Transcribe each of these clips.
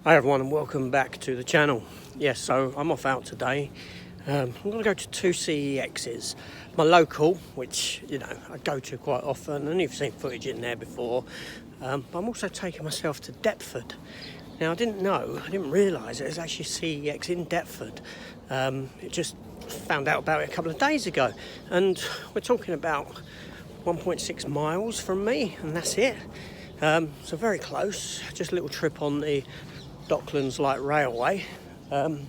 Hi everyone and welcome back to the channel. Yes, so I'm off out today. I'm going to go to two CEXs. My local, which, you know, I go to quite often and you've seen footage in there before. But I'm also taking myself to Deptford. Now I didn't realise there's actually a CEX in Deptford. It just found out about it a couple of days ago. And we're talking about 1.6 miles from me, and that's it. So very close, just a little trip on the Docklands Light Railway, and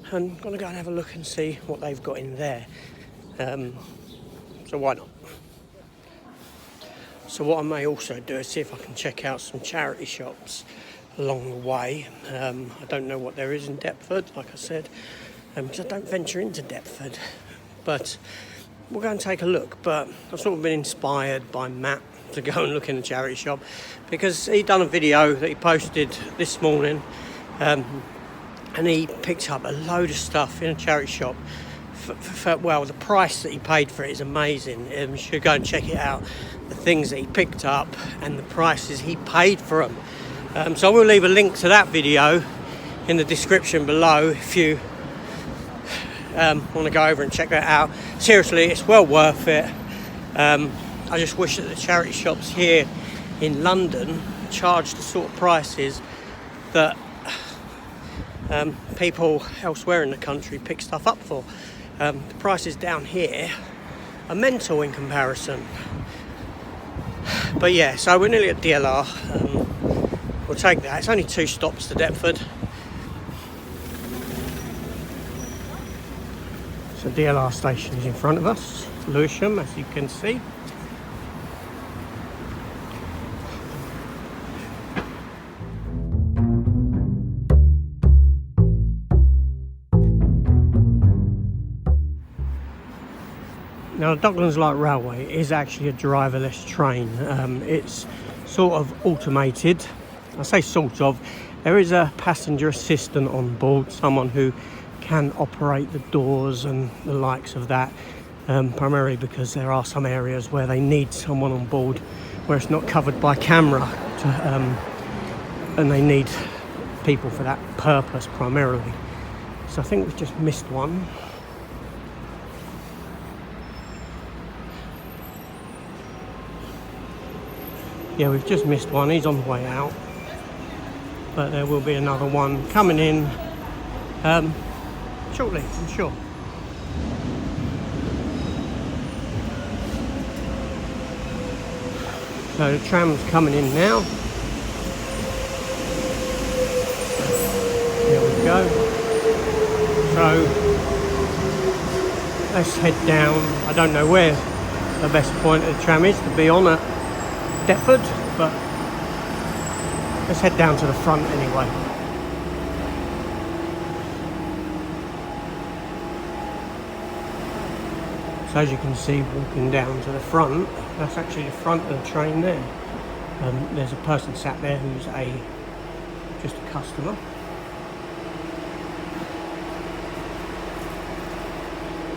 I'm going to go and have a look and see what they've got in there, so why not? So what I may also do is see if I can check out some charity shops along the way. I don't know what there is in Deptford, like I said, because I don't venture into Deptford, but we'll go and take a look. But I've sort of been inspired by Matt to go and look in a charity shop because he done a video that he posted this morning, and he picked up a load of stuff in a charity shop well, the price that he paid for it is amazing. You should go and check it out, the things that he picked up and the prices he paid for them. So I will leave a link to that video in the description below if you want to go over and check that out. Seriously, it's well worth it. I just wish that the charity shops here in London charge the sort of prices that people elsewhere in the country pick stuff up for. The prices down here are mental in comparison. But yeah, so we're nearly at DLR. We'll take that. It's only 2 stops to Deptford. So DLR station is in front of us, Lewisham, as you can see. Now, the Docklands Light Railway is actually a driverless train. It's sort of automated. I say sort of. There is a passenger assistant on board, someone who can operate the doors and the likes of that, primarily because there are some areas where they need someone on board where it's not covered by camera, and they need people for that purpose primarily. So I think we've just missed one. Yeah, we've just missed one. He's on the way out, but there will be another one coming in shortly, I'm sure. So the tram's coming in now. There we go. So let's head down. I don't know where the best point of the tram is to be on at Deptford, but let's head down to the front anyway. So as you can see, walking down to the front, that's actually the front of the train there. There's a person sat there who's just a customer.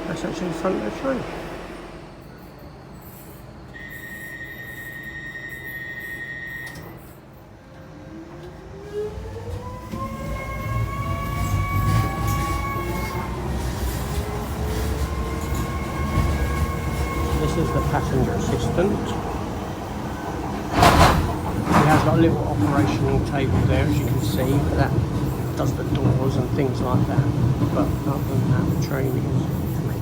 That's actually the front of the train. This is the passenger assistant. He has got a little operational table there, as you can see, that does the doors and things like that. But other than that, the train is free.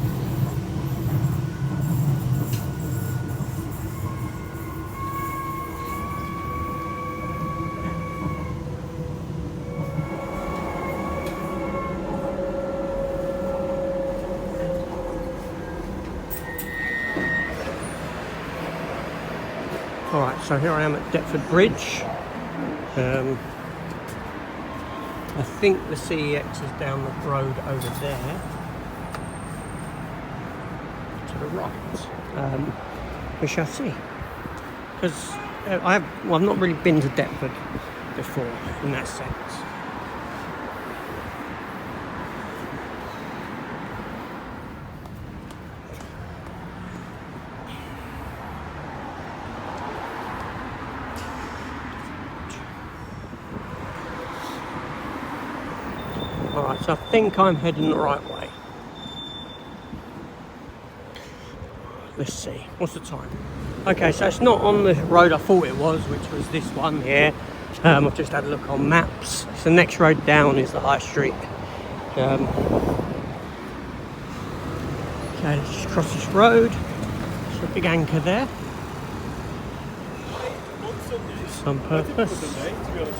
Alright, so here I am at Deptford Bridge. I think the CEX is down the road over there to the right. We shall see. Because I've not really been to Deptford before in that sense. So I think I'm heading the right way. Let's see, what's the time? Okay, so it's not on the road I thought it was, which was this one here. I've just had a look on maps. So the next road down is the High Street. Okay, let's just cross this road. There's a big anchor there. Some purpose.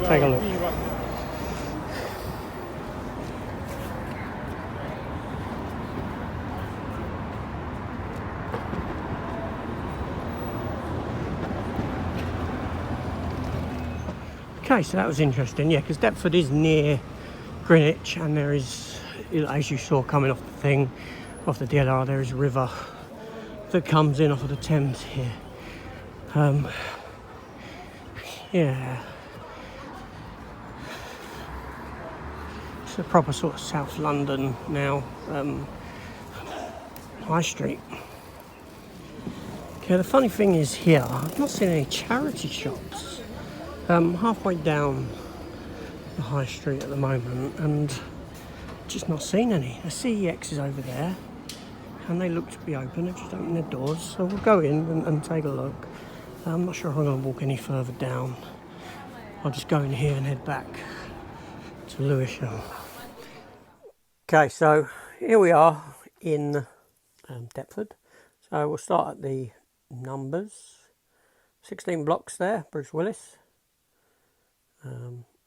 Take a look. Okay, so that was interesting, yeah, because Deptford is near Greenwich, and there is, as you saw coming off the thing, off the DLR, there is a river that comes in off of the Thames here. Yeah, it's a proper sort of South London now, High Street. Okay, the funny thing is here, I've not seen any charity shops. Halfway down the High Street at the moment, and just not seen any. The CEX is over there, and they look to be open. They've just opened their doors, so we'll go in and take a look. I'm not sure if I'm going to walk any further down. I'll just go in here and head back to Lewisham. Okay, so here we are in Deptford. So we'll start at the numbers. 16 blocks there, Bruce Willis.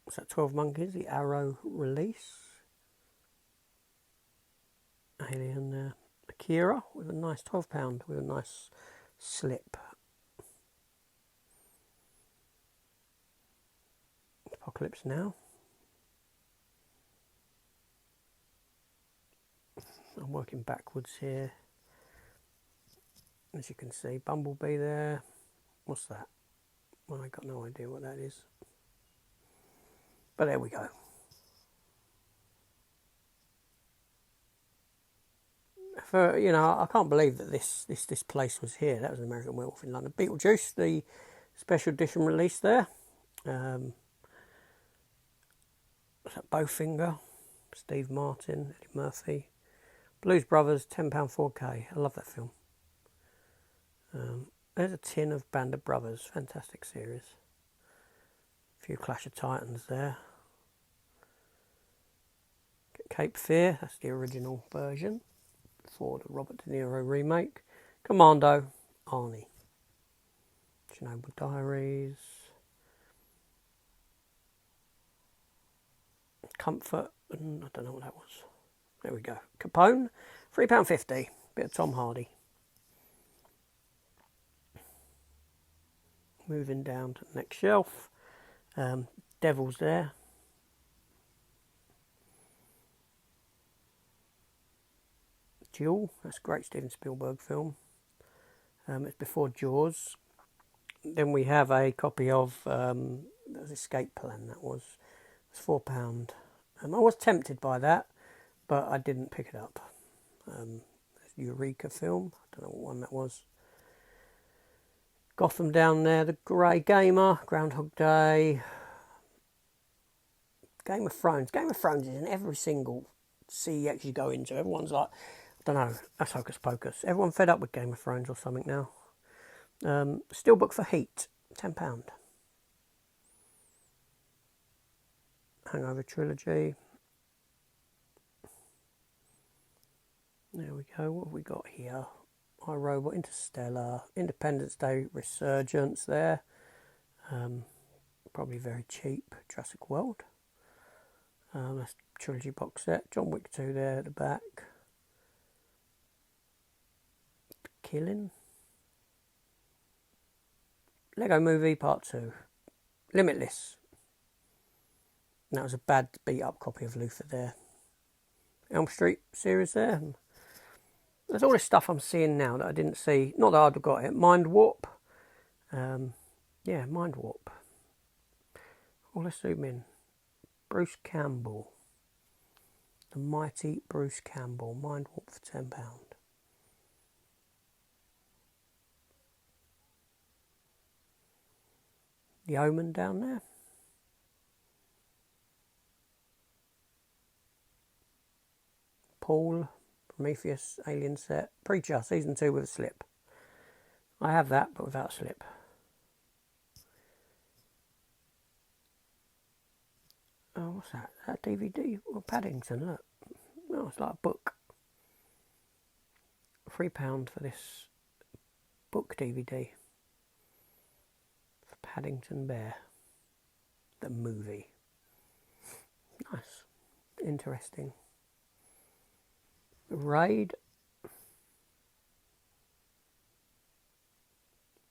What's that, 12 Monkeys, the Arrow release. Alien Akira with a nice £12 with a nice slip. Apocalypse Now. I'm working backwards here. As you can see, Bumblebee there. What's that? Well, I got no idea what that is. But there we go. For, you know, I can't believe that this place was here. That was an American Werewolf in London. Beetlejuice, the special edition release there. What's that, Bowfinger, Steve Martin, Eddie Murphy. Blues Brothers, £10 4K. I love that film. There's a tin of Band of Brothers. Fantastic series. A few Clash of Titans there. Cape Fear, that's the original version before the Robert De Niro remake. Commando, Arnie. Chernobyl Diaries. Comfort, and I don't know what that was. There we go. Capone, £3.50. Bit of Tom Hardy. Moving down to the next shelf. Devil's there. Duel, that's a great Steven Spielberg film. It's before Jaws. Then we have a copy of Escape Plan. That was £4. I was tempted by that, but I didn't pick it up. Eureka film. I don't know what one that was. Gotham down there. The Grey Gamer. Groundhog Day. Game of Thrones. Game of Thrones is in every single CEX you go into. Everyone's like, I don't know, that's hocus pocus. Everyone fed up with Game of Thrones or something now. Steelbook for Heat, £10. Hangover Trilogy. There we go, what have we got here? iRobot, Interstellar, Independence Day Resurgence there. Probably very cheap. Jurassic World. That's trilogy box set. John Wick 2 there at the back. Killing. Lego Movie Part 2. Limitless. And that was a bad beat up copy of Luther there. Elm Street series there. There's all this stuff I'm seeing now that I didn't see. Not that I'd have got it. Mind Warp. Yeah, Mind Warp. Well, let's zoom in. Bruce Campbell. The mighty Bruce Campbell. Mind Warp for £10. The Omen down there. Paul, Prometheus, Alien Set, Preacher, Season 2 with a slip. I have that, but without a slip. Oh, what's that? Is that DVD? Or Paddington, look. Oh, it's like a book. £3 for this book DVD. For Paddington Bear. The movie. Nice. Interesting. Raid.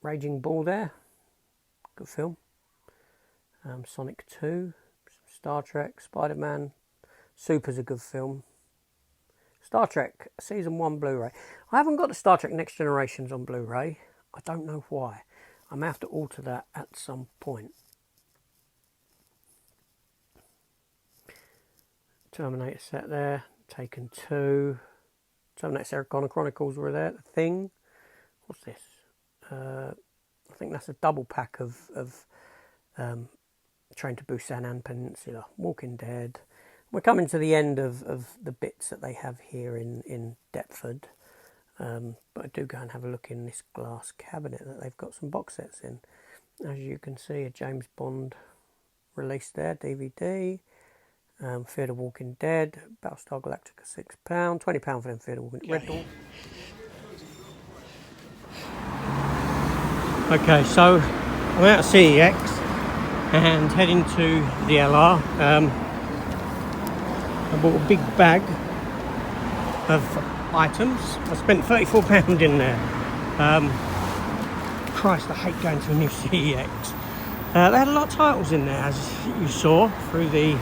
Raging Bull there. Good film. Sonic 2. Star Trek. Spider-Man. Super's a good film. Star Trek Season 1 Blu-ray. I haven't got the Star Trek Next Generations on Blu-ray. I don't know why. I may have to alter that at some point. Terminator set there. Taken 2. Terminator Sarah Connor Chronicles were there. The Thing. What's this? I think that's a double pack of Train to Busan and Peninsula. Walking Dead. We're coming to the end of the bits that they have here in Deptford. But I do go and have a look in this glass cabinet that they've got some box sets in. As you can see, a James Bond release there, DVD. Fear the Walking Dead, Battlestar Galactica, £6, £20 for them Fear the Walking Dead. Red Dawn. Okay, so I'm out of CEX and heading to the LR. I bought a big bag of items. I spent £34 in there. Christ, I hate going to a new CEX. They had a lot of titles in there, as you saw through the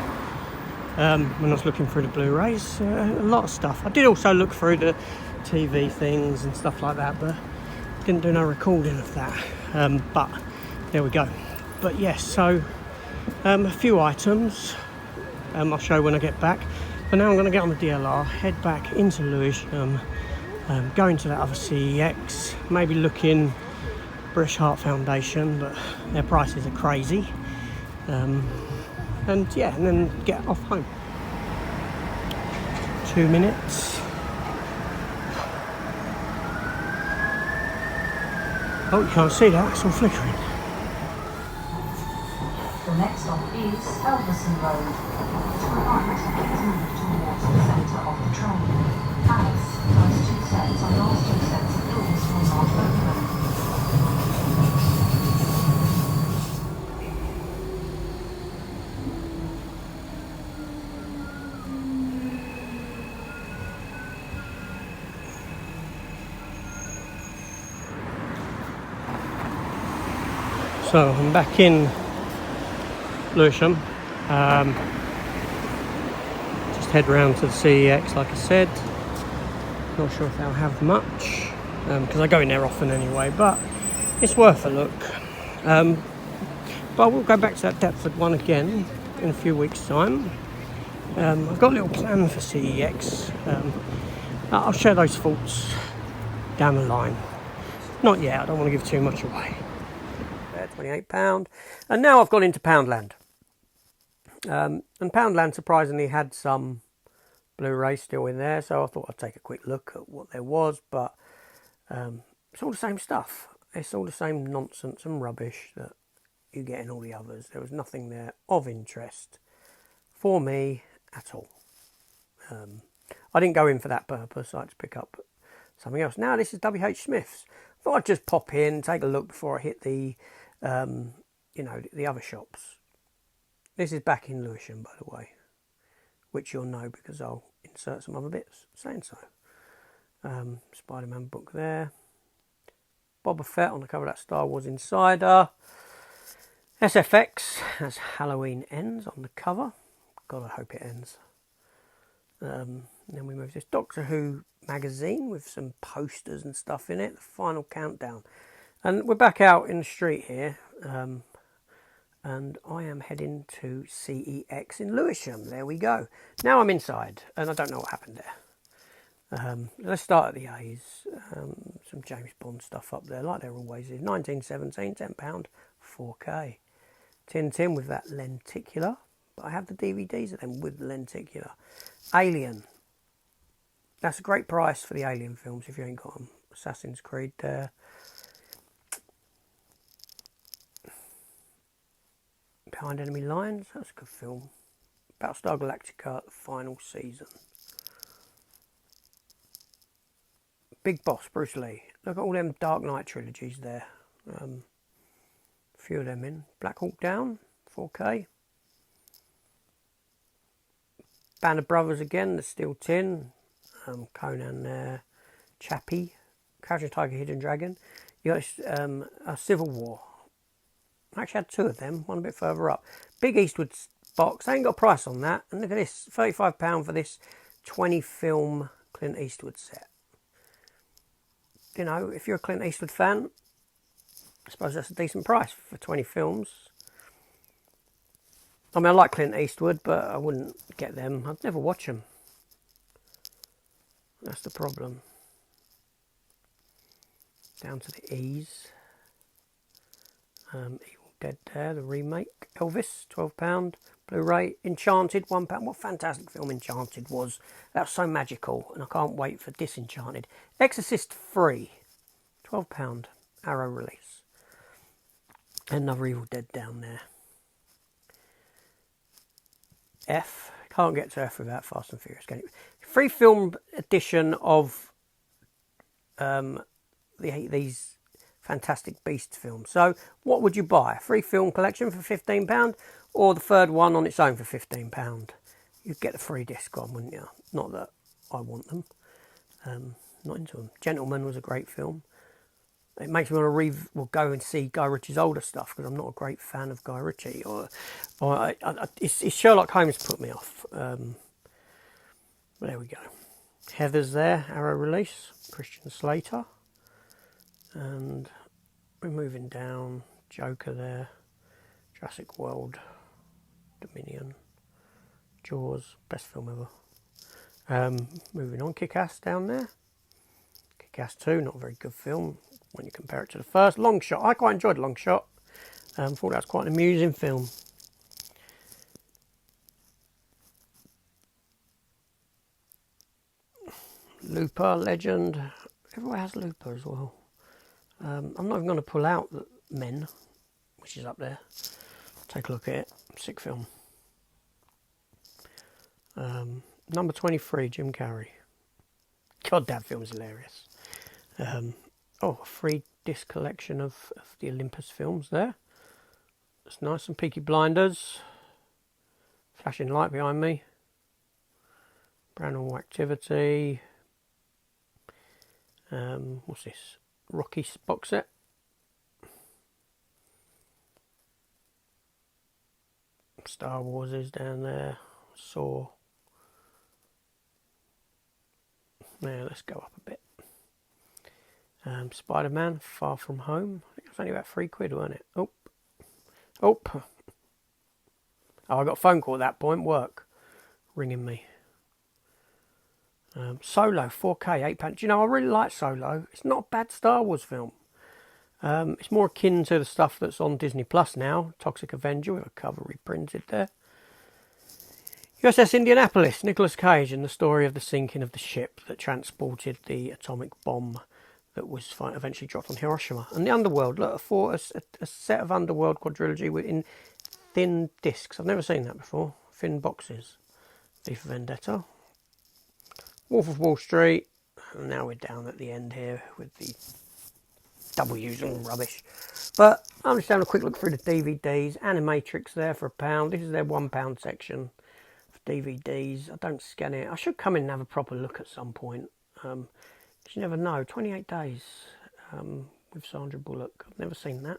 when I was looking through the Blu-rays. A lot of stuff. I did also look through the TV things and stuff like that, but didn't do no recording of that. But there we go. But yes, so a few items. I'll show you when I get back. But now I'm going to get on the DLR, head back into Lewisham, go into that other CEX, maybe look in British Heart Foundation, but their prices are crazy. And yeah, and then get off home. 2 minutes. Oh, you can't see that, it's all flickering. The next stop is Elverson Road. To the right, please move towards the centre of the train. As first 2 sets and last 2 sets of doors will not open. So I'm back in Lewisham. Just head round to the CEX, like I said. Not sure if they'll have much because I go in there often anyway, but it's worth a look. But we'll go back to that Deptford one again in a few weeks' time. I've got a little plan for CEX. I'll share those thoughts down the line. Not yet, I don't want to give too much away. £28. And now I've gone into Poundland. And Poundland surprisingly had some Blu-ray still in there, so I thought I'd take a quick look at what there was, but it's all the same stuff. It's all the same nonsense and rubbish that you get in all the others. There was nothing there of interest for me at all. I didn't go in for that purpose. I had to pick up something else. Now this is WH Smith's. I thought I'd just pop in, take a look before I hit the the other shops. This is back in Lewisham, by the way, which you'll know because I'll insert some other bits saying so. Spider-Man book there. Boba Fett on the cover of that Star Wars Insider. SFX has Halloween Ends on the cover. God, I hope it ends. Then we move to this Doctor Who magazine with some posters and stuff in it. The Final Countdown. And we're back out in the street here. And I am heading to CEX in Lewisham. There we go. Now I'm inside, and I don't know what happened there. Let's start at the A's. Some James Bond stuff up there, like there always is. 1917, £10, 4K. Tintin with that lenticular. But I have the DVDs of them with lenticular. Alien. That's a great price for the Alien films if you ain't got them. Assassin's Creed there. Behind Enemy Lines, that's a good film. Battlestar Galactica, the final season. Big Boss, Bruce Lee. Look at all them Dark Knight trilogies there. A few of them in. Black Hawk Down, 4K. Band of Brothers again, the Steel Tin. Conan there. Chappie. Crouching Tiger, Hidden Dragon. You got a Civil War. I actually had two of them, one a bit further up. Big Eastwood box. I ain't got a price on that. And look at this, £35 for this 20 film Clint Eastwood set. You know, if you're a Clint Eastwood fan, I suppose that's a decent price for 20 films. I mean, I like Clint Eastwood, but I wouldn't get them. I'd never watch them. That's the problem. Down to the E's. Evil Dead there, the remake. Elvis, £12. Blu-ray. Enchanted, £1. What a fantastic film Enchanted was. That was so magical, and I can't wait for Disenchanted. Exorcist 3, £12. Arrow release. Another Evil Dead down there. F. Can't get to F without Fast and Furious. Free film edition of these Fantastic Beasts films. So what would you buy? A free film collection for £15 or the third one on its own for £15? You'd get the free disc on, wouldn't you? Not that I want them. Not into them. Gentleman was a great film. It makes me want to go and see Guy Ritchie's older stuff because I'm not a great fan of Guy Ritchie. It's Sherlock Holmes put me off. There we go. Heather's there, Arrow release. Christian Slater. And we're moving down. Joker there. Jurassic World. Dominion. Jaws. Best film ever. Moving on. Kick-Ass down there. Kick-Ass 2. Not a very good film when you compare it to the first. Long Shot. I quite enjoyed Long Shot. Thought that was quite an amusing film. Looper. Legend. Everyone has Looper as well. I'm not even going to pull out the Men, which is up there. Take a look at it. Sick film. Number 23, Jim Carrey. God, that film's hilarious. A free disc collection of the Olympus films there. It's nice. And Peaky Blinders. Flashing light behind me. Paranormal Activity. What's this? Rocky box set. Star Wars is down there. Saw. Now let's go up a bit. Spider-Man, Far From Home. I think it was only about £3, wasn't it? Oh, I got a phone call at that point. Work ringing me. Solo, 4K, £8. Do you know, I really like Solo. It's not a bad Star Wars film. It's more akin to the stuff that's on Disney Plus now. Toxic Avenger with a cover reprinted there. USS Indianapolis, Nicolas Cage, and the story of the sinking of the ship that transported the atomic bomb that was eventually dropped on Hiroshima. And the Underworld, look, a set of Underworld quadrilogy in thin discs. I've never seen that before. Thin boxes. V for Vendetta. Wolf of Wall Street. And now we're down at the end here with the W's and rubbish. But I'm just having a quick look through the DVDs. Animatrix there for £1. This is their £1 section for DVDs. I don't scan it. I should come in and have a proper look at some point. Because you never know. 28 Days with Sandra Bullock. I've never seen that.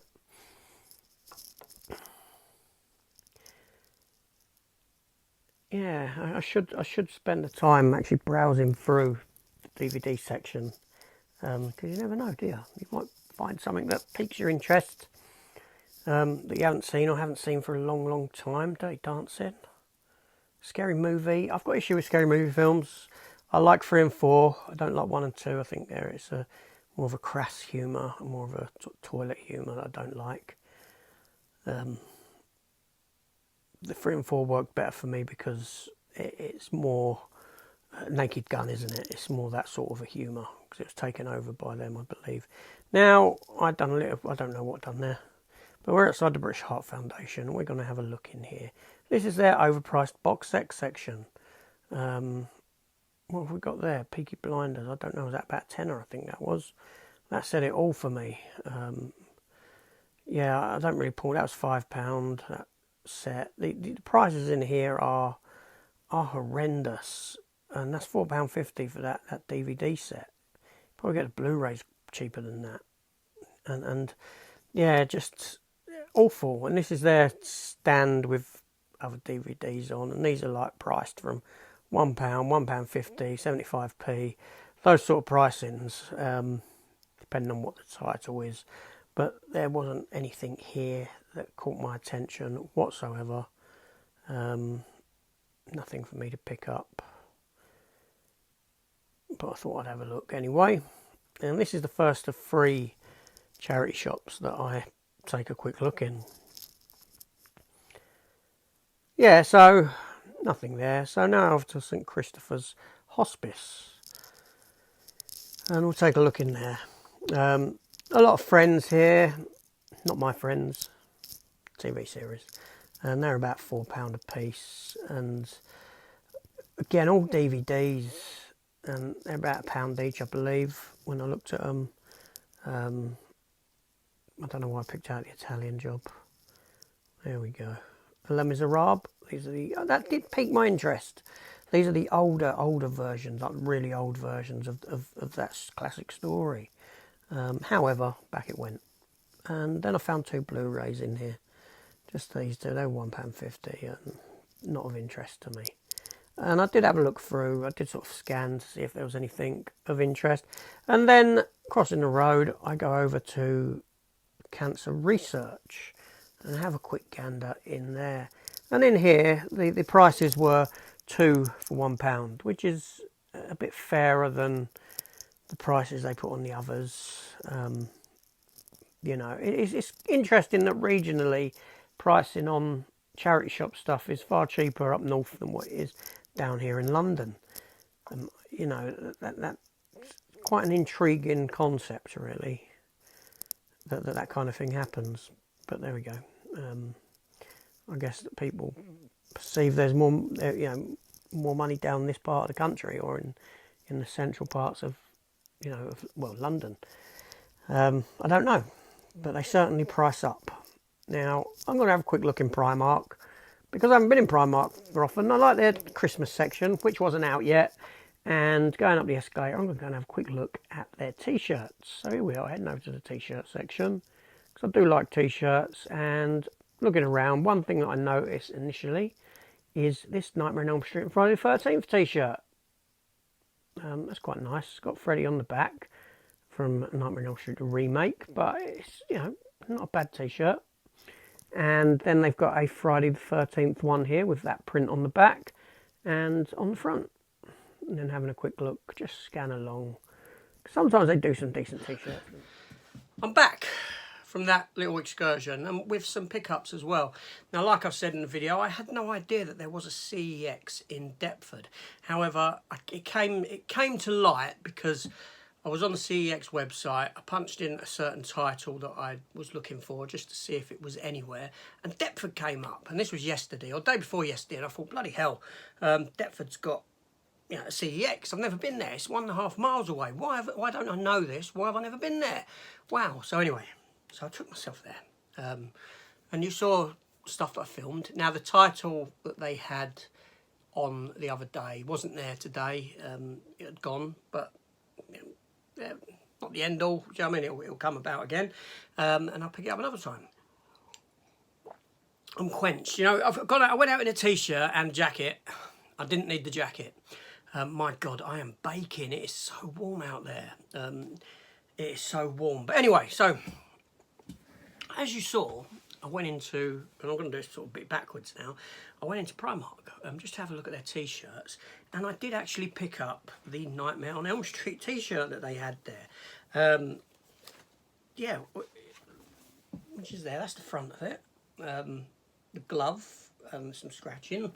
Yeah, I should spend the time actually browsing through the DVD section. Because you never know, do you? You might find something that piques your interest that you haven't seen or haven't seen for a long, long time. Dirty Dancing. Scary Movie. I've got issue with Scary Movie films. I like 3 and 4. I don't like 1 and 2. I think there it's more of a crass humour, more of a toilet humour that I don't like. The 3 and 4 work better for me because it's more Naked Gun, isn't it? It's more that sort of a humour because it was taken over by them, I believe. Now, I've done a little, I don't know what I've done there, but we're outside the British Heart Foundation and we're going to have a look in here. This is their overpriced box set section. What have we got there? Peaky Blinders. I don't know, was that about tenner? I think that was. That said it all for me. Yeah, I don't really pull. That was £5, that set. The prices in here are horrendous. And that's £4.50 for that DVD set. Probably get the Blu-rays cheaper than that. And yeah, just awful. And this is their stand with other DVDs on. And these are like priced from £1, £1.50, 75p. Those sort of pricings, depending on what the title is. But there wasn't anything here that caught my attention whatsoever. Nothing for me to pick up. But I thought I'd have a look anyway. And this is the first of 3 charity shops that I take a quick look in. Yeah, so nothing there. So now off to St Christopher's Hospice. And we'll take a look in there. A lot of friends here. Not my friends. TV series. And they're about £4 a piece. And again, all DVDs. And they're about £1 each, I believe, when I looked at them. I don't know why I picked out the Italian Job. There we go. Les Miserables. These are the, that did pique my interest. These are the older versions, like really old versions of that classic story. However, back it went. And then I found 2 Blu-rays in here. Just these two. They were £1.50 and not of interest to me. And I did have a look through. I did sort of scan to see if there was anything of interest. And then, crossing the road, I go over to Cancer Research and have a quick gander in there. And in here, the prices were 2 for £1, which is a bit fairer than the prices they put on the others. You know, it's interesting that regionally, pricing on charity shop stuff is far cheaper up north than what it is down here in London. You know, that's quite an intriguing concept, really, that kind of thing happens. But there we go. I guess that people perceive there's more, you know, more money down this part of the country or in the central parts of, you know, well, London. I don't know, but they certainly price up. Now, I'm going to have a quick look in Primark, because I haven't been in Primark very often. I like their Christmas section, which wasn't out yet. And going up the escalator, I'm going to go and have a quick look at their T-shirts. So here we are, heading over to the T-shirt section, because I do like T-shirts. And looking around, one thing that I noticed initially is this Nightmare on Elm Street and Friday the 13th T-shirt. That's quite nice. It's got Freddy on the back from Nightmare on Elm Street remake, but it's, you know, not a bad T-shirt. And then they've got a Friday the 13th one here with that print on the back and on the front. And then having a quick look, just scan along. Sometimes they do some decent T-shirts. I'm back from that little excursion and with some pickups as well. Now, like I've said in the video, I had no idea that there was a CEX in Deptford. However, it came to light because I was on the CEX website. I punched in a certain title that I was looking for just to see if it was anywhere, and Deptford came up. And this was yesterday or day before yesterday, and I thought, bloody hell, Deptford's got, you know, a CEX. I've never been there. It's 1.5 miles away. Why don't I know this? Why have I never been there? Wow. So anyway, so I took myself there, and you saw stuff that I filmed. Now, the title that they had on the other day wasn't there today. It had gone, but you know, not the end all. Do you know what I mean? It'll come about again, and I'll pick it up another time. I'm quenched. You know, I went out in a T-shirt and a jacket. I didn't need the jacket. My God, I am baking. It is so warm out there. It is so warm. But anyway, so as you saw, I went into, and I'm going to do this sort of a bit backwards now. I went into Primark just to have a look at their T-shirts, and I did actually pick up the Nightmare on Elm Street T-shirt that they had there. Yeah, which is there. That's the front of it. The glove, some scratching,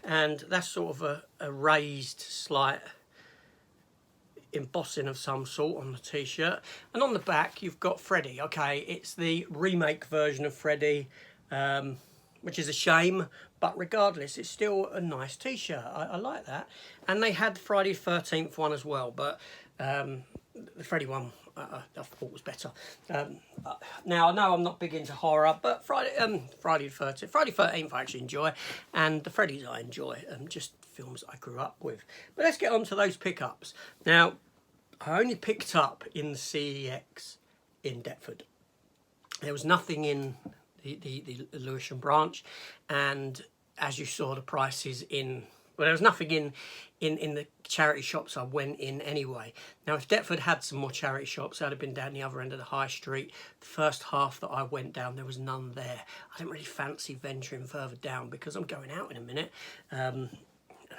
and that's sort of a raised slight embossing of some sort on the t-shirt. And on the back you've got Freddy. Okay, it's the remake version of Freddy, which is a shame, but regardless it's still a nice t-shirt. I like that. And they had Friday the 13th one as well, but the Freddy one I thought was better. Now I know I'm not big into horror, but Friday the 13th I actually enjoy, and the Freddys I enjoy, just films I grew up with. But let's get on to those pickups. Now, I only picked up in the CEX in Deptford. There was nothing in the Lewisham branch, and as you saw, the prices in... Well, there was nothing in the charity shops I went in anyway. Now, if Deptford had some more charity shops, I'd have been down the other end of the high street. The first half that I went down, there was none there. I didn't really fancy venturing further down because I'm going out in a minute. I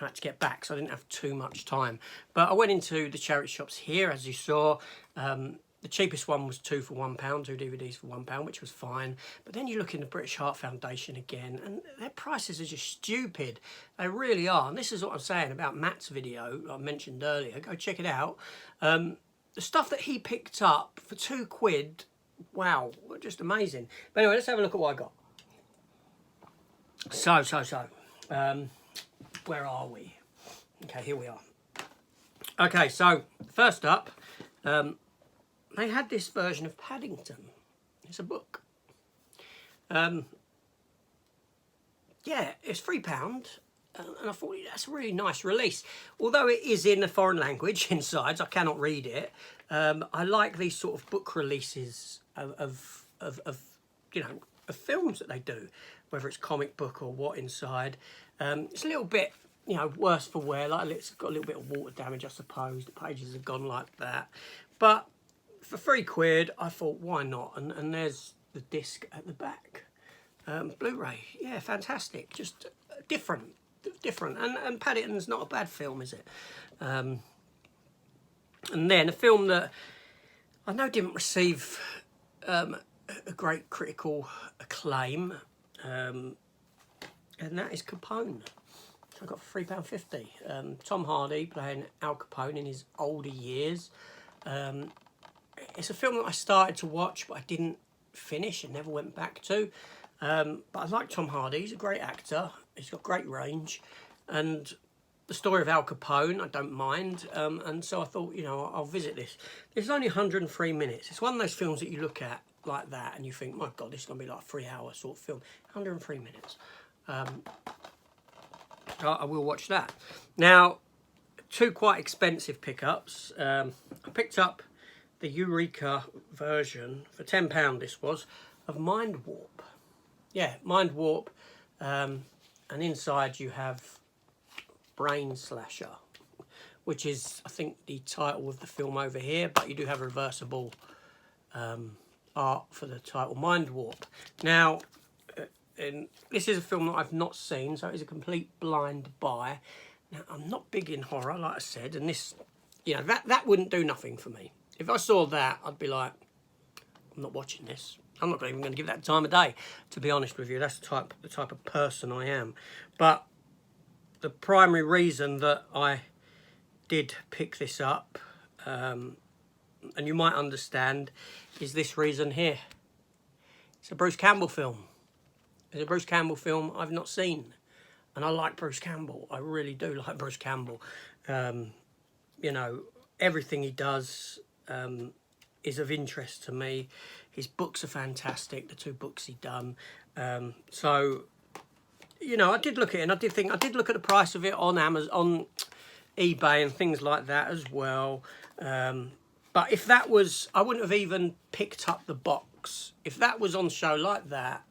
had to get back, so I didn't have too much time. But I went into the charity shops here, as you saw. The cheapest one was 2 for £1, 2 DVDs for £1, which was fine. But then you look in the British Heart Foundation again, and their prices are just stupid. They really are. And this is what I'm saying about Matt's video I mentioned earlier. Go check it out. The stuff that he picked up for £2, wow, just amazing. But anyway, let's have a look at what I got. Where are we? Okay, here we are. Okay, so first up, they had this version of Paddington. It's a book. Yeah, it's £3, and I thought that's a really nice release. Although it is in a foreign language inside, so I cannot read it. I like these sort of book releases of you know, of films that they do, whether it's comic book or what inside. It's a little bit, you know, worse for wear. Like, it's got a little bit of water damage, I suppose. The pages have gone like that. But for £3, I thought, why not? And there's the disc at the back. Blu-ray, yeah, fantastic. Just different. And Paddington's not a bad film, is it? And then a film that I know didn't receive a great critical acclaim, and that is Capone. So I got for £3.50. Tom Hardy playing Al Capone in his older years. It's a film that I started to watch, but I didn't finish and never went back to. But I like Tom Hardy. He's a great actor. He's got great range. And the story of Al Capone, I don't mind. And so I thought, you know, I'll visit this. It's only 103 minutes. It's one of those films that you look at like that and you think, my God, this is going to be like a 3-hour sort of film. 103 minutes. I will watch that. Now, two quite expensive pickups. I picked up the Eureka version for £10, this was, of Mind Warp. Yeah, Mind Warp. And inside you have Brain Slasher, which is, I think, the title of the film over here, but you do have reversible art for the title, Mind Warp. Now, and this is a film that I've not seen, so it is a complete blind buy. Now, I'm not big in horror, like I said, and this, you know, that wouldn't do nothing for me. If I saw that, I'd be like, I'm not watching this. I'm not even going to give that time of day, to be honest with you. That's the type of person I am. But the primary reason that I did pick this up, and you might understand, is this reason here. It's a Bruce Campbell film. It's a Bruce Campbell film I've not seen. And I like Bruce Campbell. I really do like Bruce Campbell. You know, everything he does is of interest to me. His books are fantastic, the 2 books he done. So, you know, I did look at it, and I did look at the price of it on Amazon, on eBay and things like that as well. But if that was, I wouldn't have even picked up the box. If that was on show like that,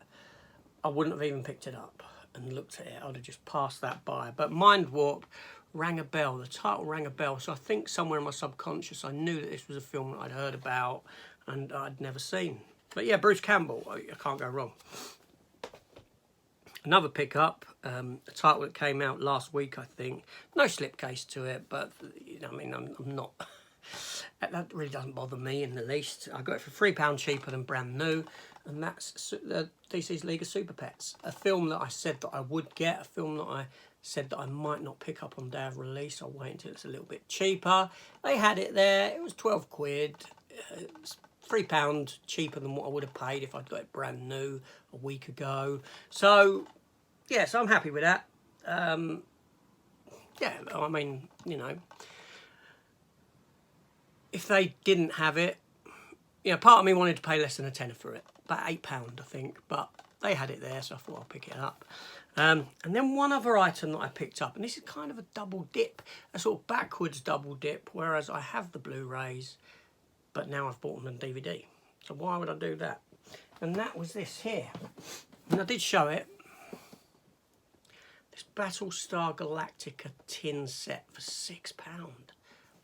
I wouldn't have even picked it up and looked at it. I'd have just passed that by. But Mind Warp rang a bell. The title rang a bell. So I think somewhere in my subconscious, I knew that this was a film that I'd heard about and I'd never seen. But yeah, Bruce Campbell, I can't go wrong. Another pickup, a title that came out last week, I think. No slipcase to it, but, you know, I mean, I'm not... That really doesn't bother me in the least. I got it for £3 cheaper than brand new, and that's DC's League of Super Pets. A film that I said that I would get, a film that I said that I might not pick up on day of release. I'll wait until it's a little bit cheaper. They had it there. It was 12 quid. It's £3 cheaper than what I would have paid if I'd got it brand new a week ago. So, yeah, so I'm happy with that. Yeah, I mean, you know, if they didn't have it, you know, part of me wanted to pay less than a tenner for it. About £8, I think. But they had it there, so I thought I'll pick it up. And then one other item that I picked up, and this is kind of a double dip, a sort of backwards double dip, whereas I have the Blu-rays, but now I've bought them on DVD. So why would I do that? And that was this here. And I did show it. This Battlestar Galactica tin set for £6.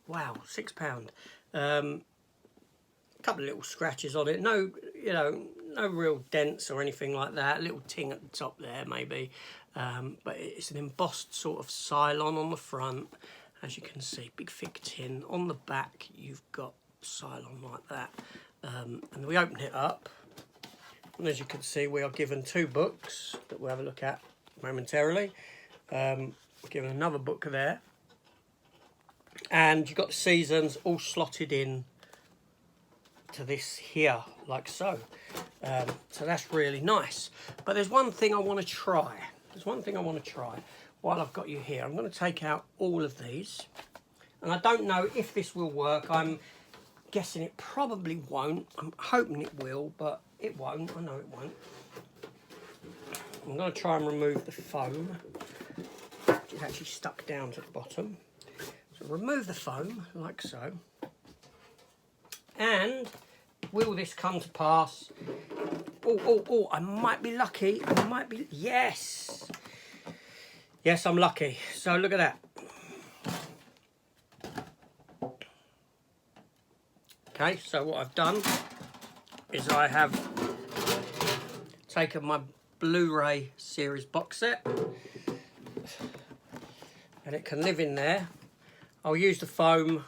Wow, £6. A couple of little scratches on it. No, you know, no real dents or anything like that. A little ting at the top there, maybe. But it's an embossed sort of Cylon on the front, as you can see. Big thick tin. On the back, you've got Cylon like that. And we open it up. And as you can see, we are given 2 books that we'll have a look at momentarily. We're given another book there. And you've got the seasons all slotted in to this here, like so. So that's really nice. But there's one thing I want to try. There's one thing I want to try while I've got you here. I'm going to take out all of these. And I don't know if this will work. I'm guessing it probably won't. I'm hoping it will, but it won't. I know it won't. I'm going to try and remove the foam, which is actually stuck down to the bottom. So remove the foam, like so. And will this come to pass? Oh, I might be lucky. I might be... Yes! Yes, I'm lucky. So look at that. Okay, so what I've done is I have taken my Blu-ray series box set, and it can live in there. I'll use the foam.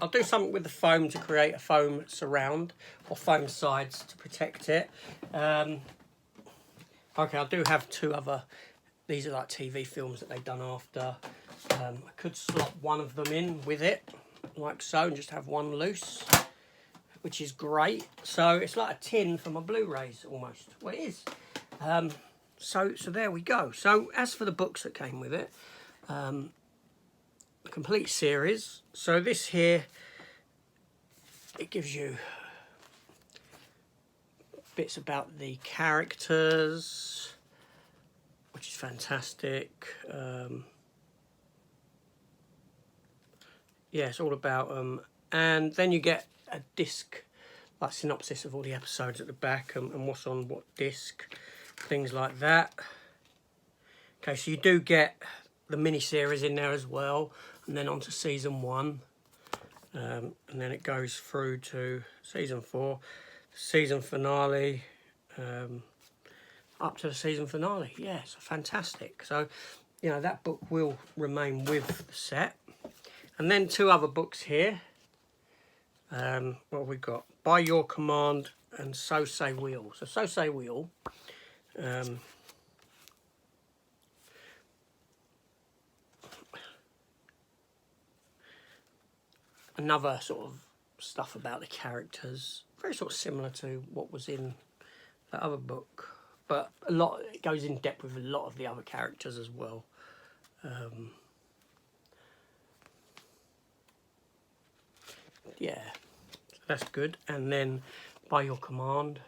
I'll do something with the foam to create a foam surround or foam sides to protect it. Okay, I do have 2 other, these are like TV films that they've done after. I could slot one of them in with it, like so, and just have one loose, which is great. So it's like a tin for my Blu-rays almost. Well, it is. So there we go. So as for the books that came with it, a complete series. So this here, it gives you bits about the characters, which is fantastic. Yeah, it's all about them. And then you get a disc, like synopsis of all the episodes at the back and what's on what disc, things like that. Okay, so you do get the mini-series in there as well, and then on to season 1. And then it goes through to season 4, season finale, up to the season finale. Yeah, it's fantastic. So, you know, that book will remain with the set. And then 2 other books here. What have we got? By Your Command and So Say We All. So Say We All. Another sort of stuff about the characters, very sort of similar to what was in that other book, but a lot, it goes in depth with a lot of the other characters as well. Yeah, that's good. And then By Your Command,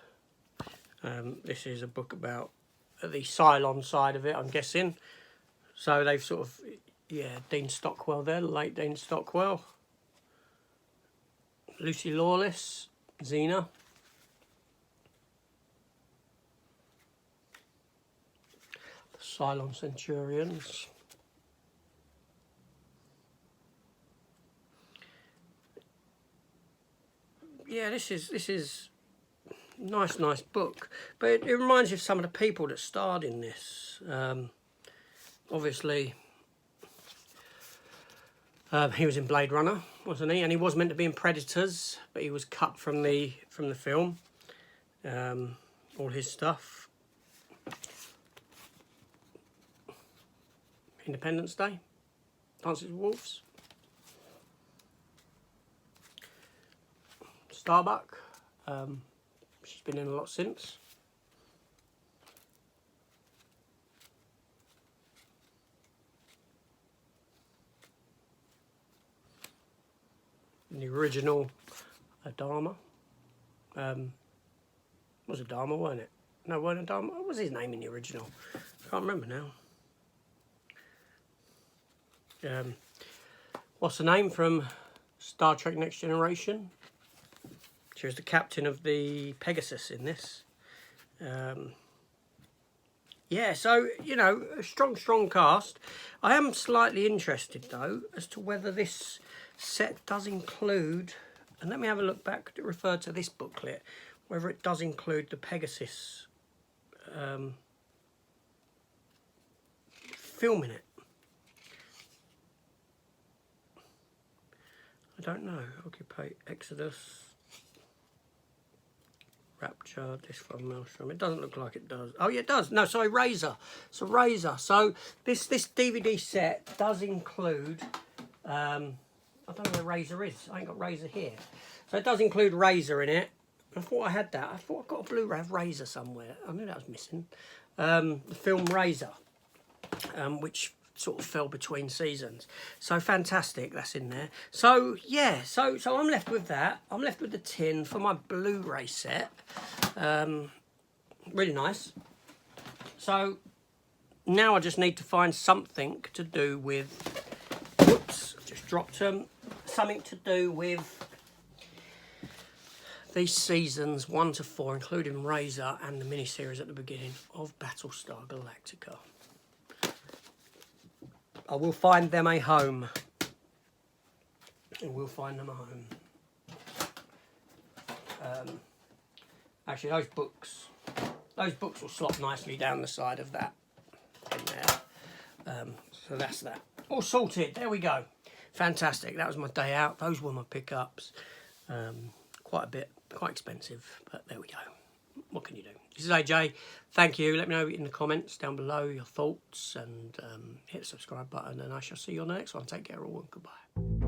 this is a book about the Cylon side of it, I'm guessing. So they've sort of, yeah, Dean Stockwell there, late Dean Stockwell. Lucy Lawless, Xena. The Cylon Centurions. Yeah, this is nice book, but it reminds you of some of the people that starred in this. Obviously, he was in Blade Runner, wasn't he? And he was meant to be in Predators, but he was cut from the film. All his stuff. Independence Day, Dances with Wolves, Starbuck, she's been in a lot since. The original Adama. Was Adama, wasn't it? No, wasn't Adama. What was his name in the original? I can't remember now. What's the name from Star Trek Next Generation? She was the captain of the Pegasus in this. Yeah, so, you know, a strong cast. I am slightly interested, though, as to whether this set does include, and let me have a look back to refer to this booklet, whether it does include the Pegasus film in it. I don't know. Occupy Exodus, Rapture, this from Maelstrom. It doesn't look like it does. Oh yeah, it does. No, sorry, Razor. So Razor. So this DVD set does include. I don't know where Razor is. I ain't got Razor here. So it does include Razor in it. I thought I had that. I thought I got a Blu-ray of Razor somewhere. I knew that was missing. The film Razor, which sort of fell between seasons. So fantastic, that's in there. So yeah, so I'm left with that. I'm left with the tin for my Blu-ray set. Really nice. So now I just need to find something to do with, whoops, I've just dropped them. Something to do with these seasons 1 to 4, including Razor and the miniseries at the beginning of Battlestar Galactica. I will find them a home. I will find them a home. Actually, those books will slot nicely down the side of that in there. So that's that. All sorted. There we go. Fantastic. That was my day out. Those were my pickups. Quite a bit, quite expensive, but there we go. What can you do? This is AJ. Thank you. Let me know in the comments down below your thoughts, and hit the subscribe button, and I shall see you on the next one. Take care all, and goodbye.